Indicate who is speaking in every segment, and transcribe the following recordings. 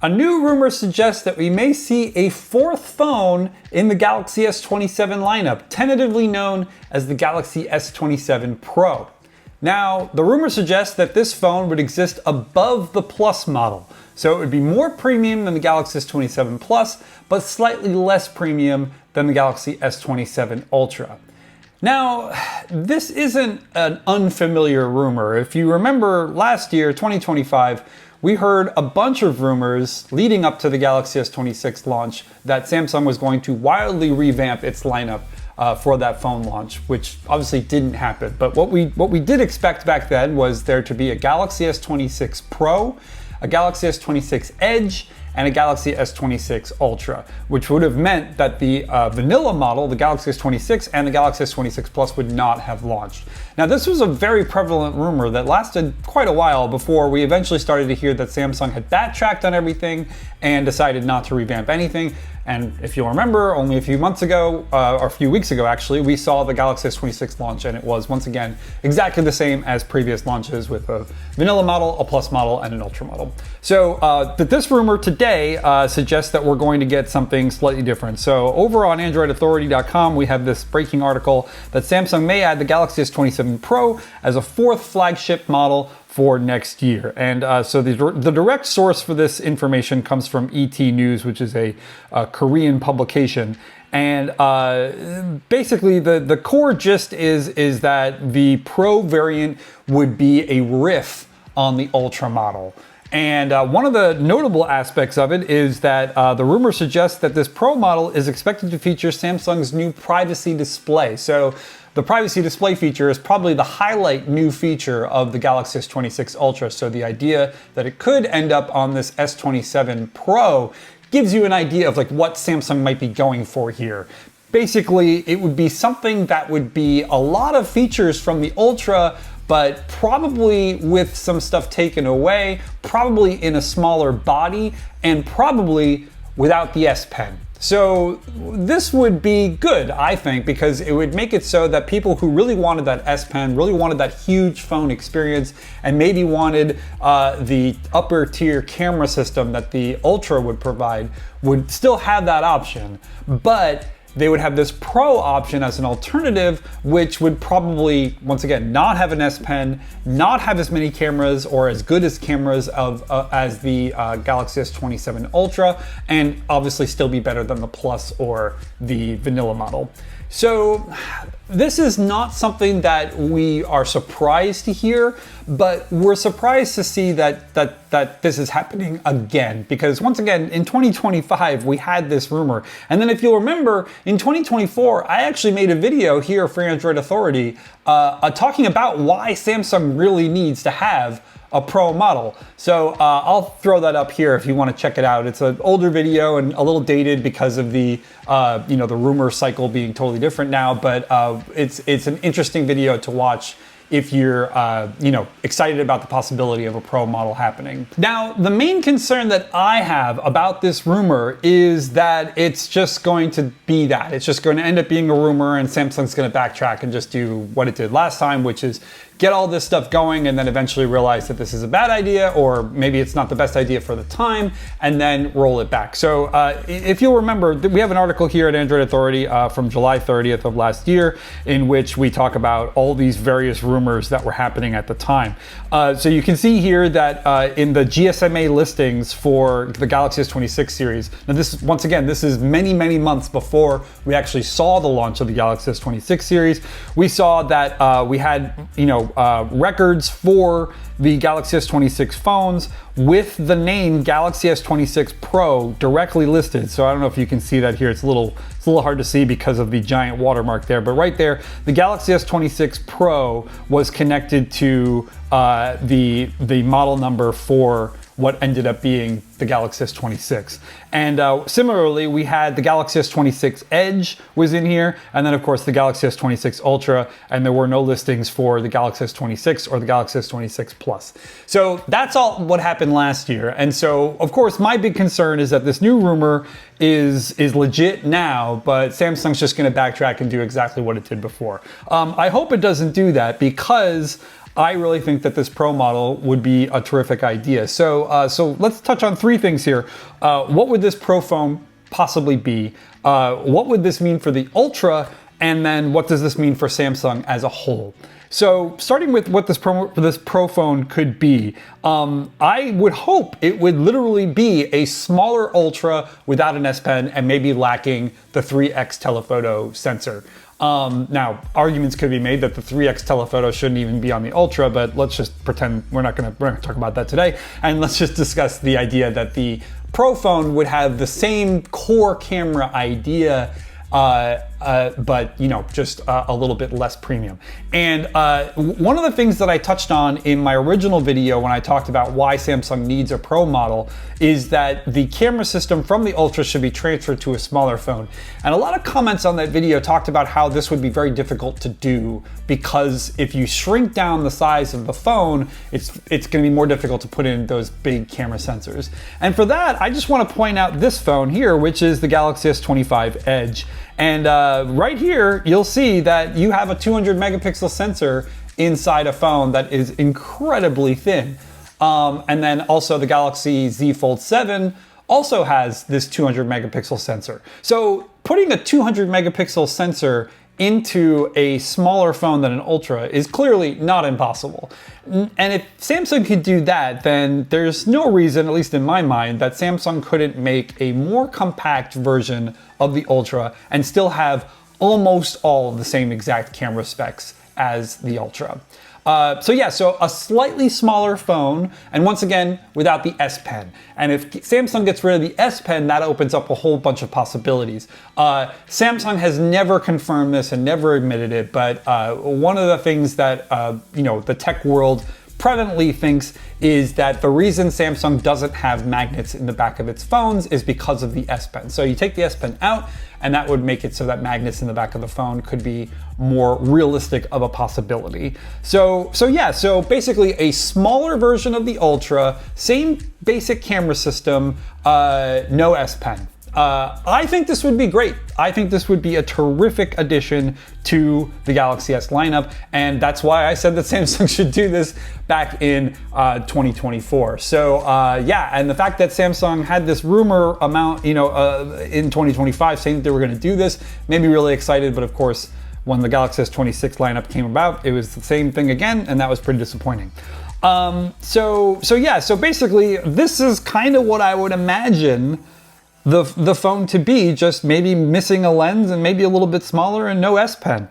Speaker 1: A new rumor suggests that we may see a fourth phone in the Galaxy S27 lineup, tentatively known as the Galaxy S27 Pro. Now, the rumor suggests that this phone would exist above the Plus model, so it would be more premium than the Galaxy S27 Plus, but slightly less premium than the Galaxy S27 Ultra. Now, this isn't an unfamiliar rumor. If you remember last year, 2025, we heard a bunch of rumors leading up to the Galaxy S26 launch that Samsung was going to wildly revamp its lineup for that phone launch, which obviously didn't happen. But what we did expect back then was there to be a Galaxy S26 Pro, a Galaxy S26 Edge, and a Galaxy S26 Ultra, which would have meant that the vanilla model, the Galaxy S26 and the Galaxy S26 Plus would not have launched. Now, this was a very prevalent rumor that lasted quite a while before we eventually started to hear that Samsung had backtracked on everything and decided not to revamp anything. And if you'll remember, only a few months ago, or a few weeks ago actually, we saw the Galaxy S26 launch, and it was once again exactly the same as previous launches with a vanilla model, a Plus model, and an Ultra model. So this rumor today suggests that we're going to get something slightly different. So over on AndroidAuthority.com, we have this breaking article that Samsung may add the Galaxy S27 Pro as a fourth flagship model for next year. And so the direct source for this information comes from ET News, which is a Korean publication. And basically the core gist is that the Pro variant would be a riff on the Ultra model. And one of the notable aspects of it is that the rumor suggests that this Pro model is expected to feature Samsung's new privacy display. So the privacy display feature is probably the highlight new feature of the Galaxy S26 Ultra. So the idea that it could end up on this S27 Pro gives you an idea of like what Samsung might be going for here. Basically, it would be something that would be a lot of features from the Ultra, but probably with some stuff taken away, probably in a smaller body, and probably without the S Pen. So this would be good, I think, because it would make it so that people who really wanted that S Pen, really wanted that huge phone experience, and maybe wanted the upper tier camera system that the Ultra would provide, would still have that option. But they would have this Pro option as an alternative, which would probably, once again, not have an S Pen, not have as many cameras or as good as cameras as the Galaxy S27 Ultra, and obviously still be better than the Plus or the vanilla model. So this is not something that we are surprised to hear, but we're surprised to see that this is happening again, because once again, in 2025, we had this rumor. And then if you'll remember, in 2024, I actually made a video here for Android Authority talking about why Samsung really needs to have a Pro model. So I'll throw that up here if you want to check it out. It's an older video and a little dated because of the the rumor cycle being totally different now, but it's an interesting video to watch if you're excited about the possibility of a Pro model happening. Now, the main concern that I have about this rumor is that it's just going to be that. It's just going to end up being a rumor, and Samsung's going to backtrack and just do what it did last time, which is get all this stuff going and then eventually realize that this is a bad idea, or maybe it's not the best idea for the time, and then roll it back. So if you'll remember, we have an article here at Android Authority from July 30th of last year in which we talk about all these various rumors that were happening at the time. So you can see here that in the GSMA listings for the Galaxy S26 series, now this, once again, this is many, many months before we actually saw the launch of the Galaxy S26 series. We saw that we had, records for the Galaxy S26 phones with the name Galaxy S26 Pro directly listed. So I don't know if you can see that here. It's a little hard to see because of the giant watermark there, but right there, the Galaxy S26 Pro was connected to the model number for what ended up being the Galaxy S26. And similarly, we had the Galaxy S26 Edge was in here, and then of course the Galaxy S26 Ultra, and there were no listings for the Galaxy S26 or the Galaxy S26 Plus. So that's all what happened last year. And so, of course, my big concern is that this new rumor is legit now, but Samsung's just gonna backtrack and do exactly what it did before. I hope it doesn't do that, because I really think that this Pro model would be a terrific idea. So let's touch on three things here. What would this Pro phone possibly be? What would this mean for the Ultra? And then what does this mean for Samsung as a whole? So starting with what this Pro phone could be, I would hope it would literally be a smaller Ultra without an S Pen and maybe lacking the 3x telephoto sensor. Now, arguments could be made that the 3x telephoto shouldn't even be on the Ultra, but let's just pretend we're not going to talk about that today. And let's just discuss the idea that the Pro phone would have the same core camera idea, but just a little bit less premium. And one of the things that I touched on in my original video when I talked about why Samsung needs a Pro model is that the camera system from the Ultra should be transferred to a smaller phone. And a lot of comments on that video talked about how this would be very difficult to do because if you shrink down the size of the phone, it's going to be more difficult to put in those big camera sensors. And for that, I just want to point out this phone here, which is the Galaxy S25 Edge. And right here, you'll see that you have a 200 megapixel sensor inside a phone that is incredibly thin. And then also the Galaxy Z Fold 7 also has this 200 megapixel sensor. So putting a 200 megapixel sensor into a smaller phone than an Ultra is clearly not impossible. And if Samsung could do that, then there's no reason, at least in my mind, that Samsung couldn't make a more compact version of the Ultra and still have almost all of the same exact camera specs as the Ultra. So a slightly smaller phone, and once again, without the S Pen. And if Samsung gets rid of the S Pen, that opens up a whole bunch of possibilities. Samsung has never confirmed this and never admitted it, but one of the things that the tech world prevalently thinks is that the reason Samsung doesn't have magnets in the back of its phones is because of the S Pen. So you take the S Pen out, and that would make it so that magnets in the back of the phone could be more realistic of a possibility. So basically a smaller version of the Ultra, same basic camera system, no S Pen. I think this would be great. I think this would be a terrific addition to the Galaxy S lineup, and that's why I said that Samsung should do this back in 2024. So and the fact that Samsung had this rumor amount, in 2025 saying that they were going to do this made me really excited. But of course, when the Galaxy S26 lineup came about, it was the same thing again, and that was pretty disappointing. So basically, this is kind of what I would imagine the phone to be, just maybe missing a lens and maybe a little bit smaller and no S Pen.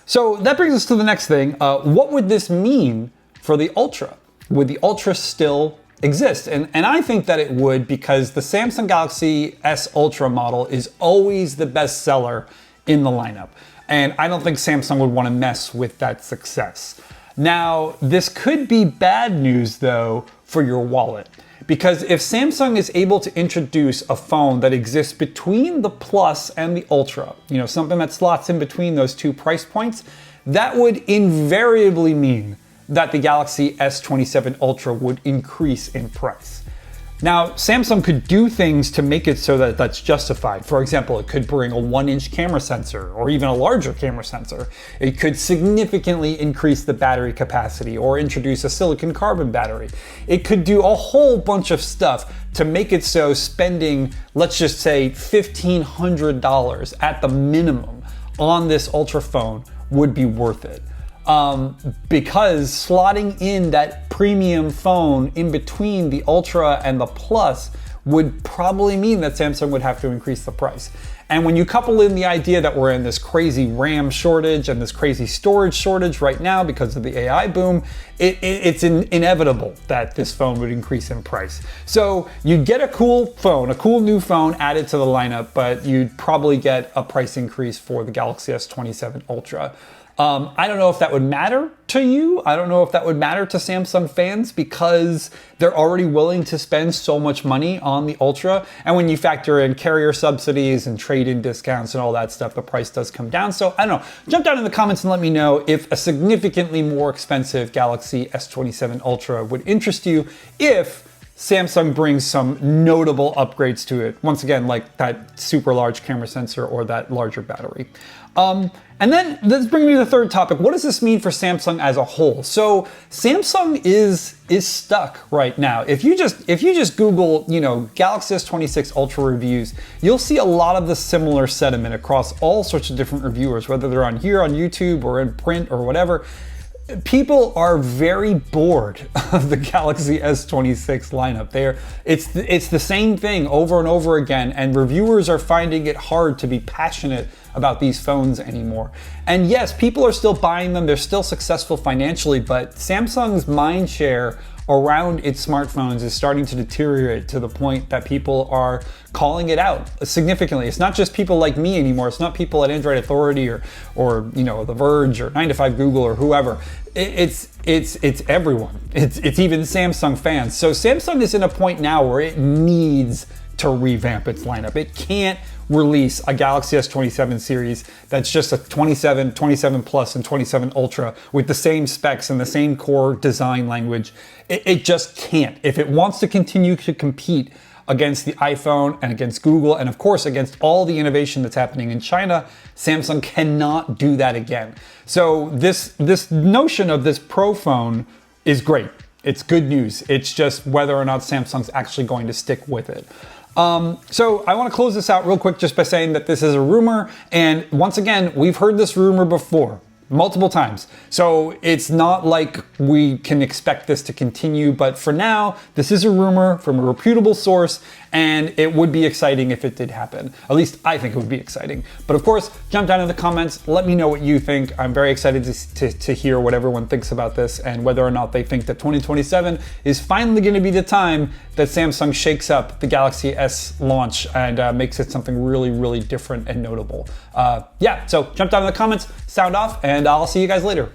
Speaker 1: So that brings us to the next thing. What would this mean for the Ultra? Would the Ultra still exist? And I think that it would, because the Samsung Galaxy S Ultra model is always the best seller in the lineup. And I don't think Samsung would want to mess with that success. Now, this could be bad news though for your wallet. Because if Samsung is able to introduce a phone that exists between the Plus and the Ultra, something that slots in between those two price points, that would invariably mean that the Galaxy S27 Ultra would increase in price. Now, Samsung could do things to make it so that that's justified. For example, it could bring a 1-inch camera sensor or even a larger camera sensor. It could significantly increase the battery capacity or introduce a silicon carbon battery. It could do a whole bunch of stuff to make it so spending, let's just say, $1,500 at the minimum on this Ultra phone would be worth it. Because slotting in that premium phone in between the Ultra and the Plus would probably mean that Samsung would have to increase the price. And when you couple in the idea that we're in this crazy RAM shortage and this crazy storage shortage right now because of the AI boom, it's inevitable that this phone would increase in price. So you'd get a cool phone, a cool new phone added to the lineup, but you'd probably get a price increase for the Galaxy S27 Ultra. I don't know if that would matter to you. I don't know if that would matter to Samsung fans because they're already willing to spend so much money on the Ultra. And when you factor in carrier subsidies and trade-in discounts and all that stuff, the price does come down. So I don't know. Jump down in the comments and let me know if a significantly more expensive Galaxy S27 Ultra would interest you if Samsung brings some notable upgrades to it. Once again, like that super large camera sensor or that larger battery. And then let's bring me to the third topic. What does this mean for Samsung as a whole? So Samsung is stuck right now. If you just Google, Galaxy S26 Ultra reviews, you'll see a lot of the similar sentiment across all sorts of different reviewers, whether they're on here on YouTube or in print or whatever. People are very bored of the Galaxy S26 lineup. It's the same thing over and over again, and reviewers are finding it hard to be passionate about these phones anymore. And yes, people are still buying them, they're still successful financially, but Samsung's mind share around its smartphones is starting to deteriorate to the point that people are calling it out significantly. It's not just people like me anymore. It's not people at Android Authority or The Verge or 9to5 Google or whoever. It's everyone. It's even Samsung fans. So Samsung is in a point now where it needs to revamp its lineup. It can't release a Galaxy S27 series that's just a 27, 27 Plus, and 27 Ultra with the same specs and the same core design language. It just can't. If it wants to continue to compete against the iPhone and against Google and of course against all the innovation that's happening in China, Samsung cannot do that again. So this notion of this Pro phone is great. It's good news. It's just whether or not Samsung's actually going to stick with it. So I want to close this out real quick just by saying that this is a rumor, and once again, we've heard this rumor before. Multiple times. So it's not like we can expect this to continue, but for now, this is a rumor from a reputable source, and it would be exciting if it did happen. At least I think it would be exciting. But of course, jump down in the comments, let me know what you think. I'm very excited to hear what everyone thinks about this and whether or not they think that 2027 is finally going to be the time that Samsung shakes up the Galaxy S launch and makes it something really, really different and notable. So jump down in the comments, sound off, and I'll see you guys later.